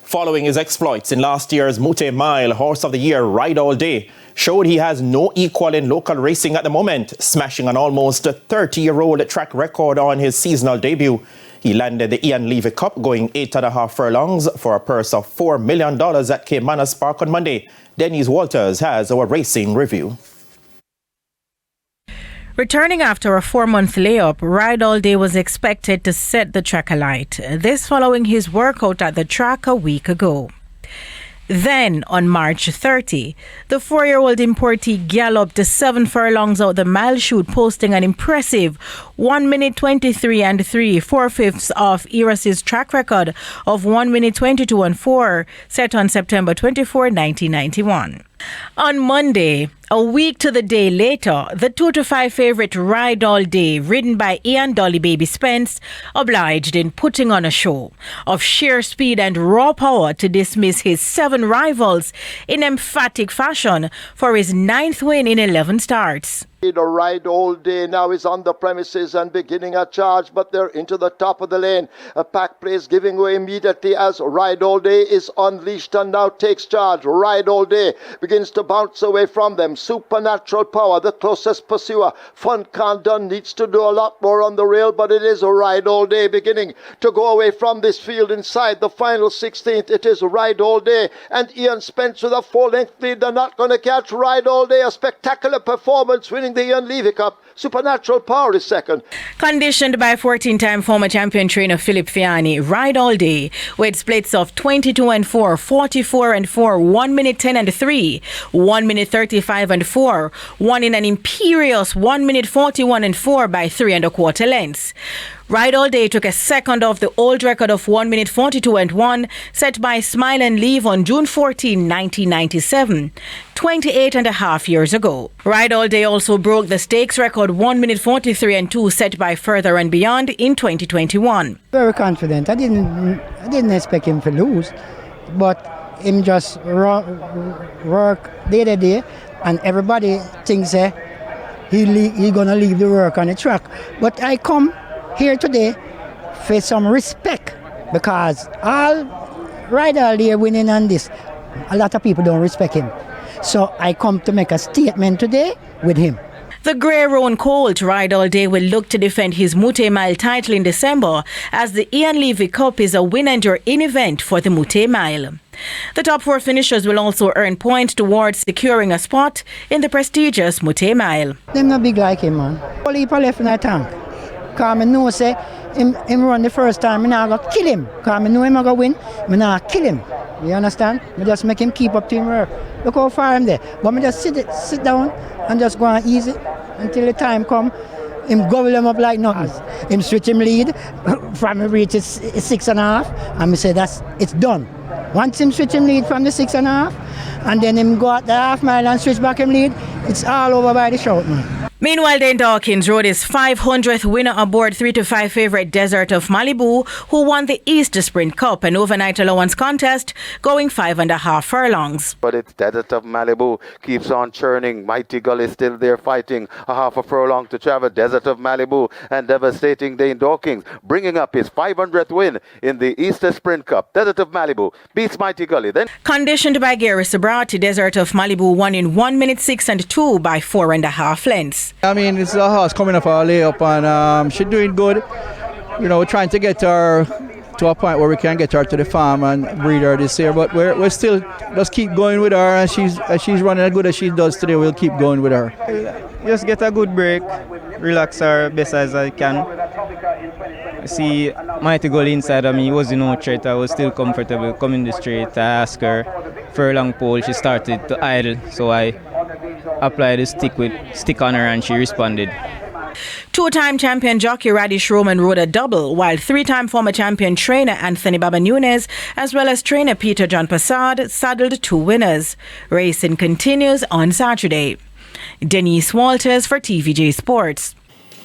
Following his exploits in last year's Mouttet Mile Horse of the Year Rideallday, showed he has no equal in local racing at the moment, smashing an almost 30-year-old track record on his seasonal debut. He landed the Ian Levy Cup going 8.5 furlongs for a purse of $4 million at Caymanas Park on Monday. Denise Walters has our racing review. Returning after a 4-month layup, Rideallday was expected to set the track alight. This following his workout at the track a week ago. Then, on March 30, the 4-year-old importee galloped 7 furlongs out the mile chute, posting an impressive 1 minute 23 and 3/4 of Eras's track record of 1 minute 22 and 4, set on September 24, 1991. On Monday, a week to the day later, the 2-5 favourite Rideallday, ridden by Ian Dolly Baby Spence, obliged in putting on a show of sheer speed and raw power to dismiss his 7 rivals in emphatic fashion for his 9th win in 11 starts. The Rideallday now is on the premises and beginning a charge, but they're into the top of the lane. A pack place giving way immediately as Rideallday is unleashed and now takes charge. Rideallday begins to bounce away from them. Supernatural Power, the closest pursuer. Fun Can't Done needs to do a lot more on the rail, but it is Rideallday beginning to go away from this field inside the final 16th. It is Rideallday and Ian Spence with a 4-length lead. They're not going to catch Rideallday. A spectacular performance, winning the Ian Levy Cup. Supernatural Power is second. Conditioned by 14-time former champion trainer Philip Fiani, Rideallday, with splits of 22 and 4, 44 and 4, 1 minute 10 and 3, 1 minute 35 and 4, won in an imperious 1 minute 41 and 4 by 3 1/4 lengths. Rideallday took a second off the old record of 1 minute 42 and 1 set by Smile and Leave on June 14, 1997, 28.5 years ago. Rideallday also broke the stakes record 1 minute 43 and 2 set by Further and Beyond in 2021. Very confident. I didn't expect him to lose, but him just work day to day, and everybody thinks he gonna leave the work on the track. But I come here today for some respect, because all Rideallday winning on this, a lot of people don't respect him. So I come to make a statement today with him. The grey-roan colt Rideallday will look to defend his Mouttet Mile title in December, as the Ian Levy Cup is a win-and-in event for the Mouttet Mile. The top 4 finishers will also earn points towards securing a spot in the prestigious Mouttet Mile. Them not big like him, man. All people left in a tank. Because I know say him run the first time, I'm not going to kill him. Because I know him going to win, I'm not kill him. You understand? I just make him keep up teamwork. Look how far I'm there. But I just sit down and just go on easy until the time come. Him gobble him up like nothing. Him switch him lead from him reach 6.5, and I say it's done. Once him switch him lead from the 6.5, and then him go out the half mile and switch back him lead, it's all over by the shout, man. Meanwhile, Dane Dawkins rode his 500th winner aboard 3-5 favourite Desert of Malibu, who won the Easter Sprint Cup, an overnight allowance contest, going 5.5 furlongs. But it's Desert of Malibu keeps on churning. Mighty Gull is still there fighting. A half a furlong to travel. Desert of Malibu and devastating Dane Dawkins, bringing up his 500th win in the Easter Sprint Cup. Desert of Malibu beats Mighty Gully. Then, conditioned by Gary Sabrati, Desert of Malibu won in 1 minute 6 and 2 by 4.5 lengths. I mean, it's a horse coming off our layup, and she's doing good. You know, we're trying to get her to a point where we can get her to the farm and breed her this year. But we're still just keep going with her, and she's running as good as she does today. We'll keep going with her. Just get a good break, relax her best as I can. I see Mighty Gull inside of me. He was no threat. I was still comfortable coming the straight. I asked her furlong pole. She started to idle, so I applied a stick on her, and she responded. 2-time champion jockey Radish Roman rode a double, while 3-time former champion trainer Anthony Baba Nunes, as well as trainer Peter John Passard, saddled 2 winners. Racing continues on Saturday. Denise Walters for TVJ Sports.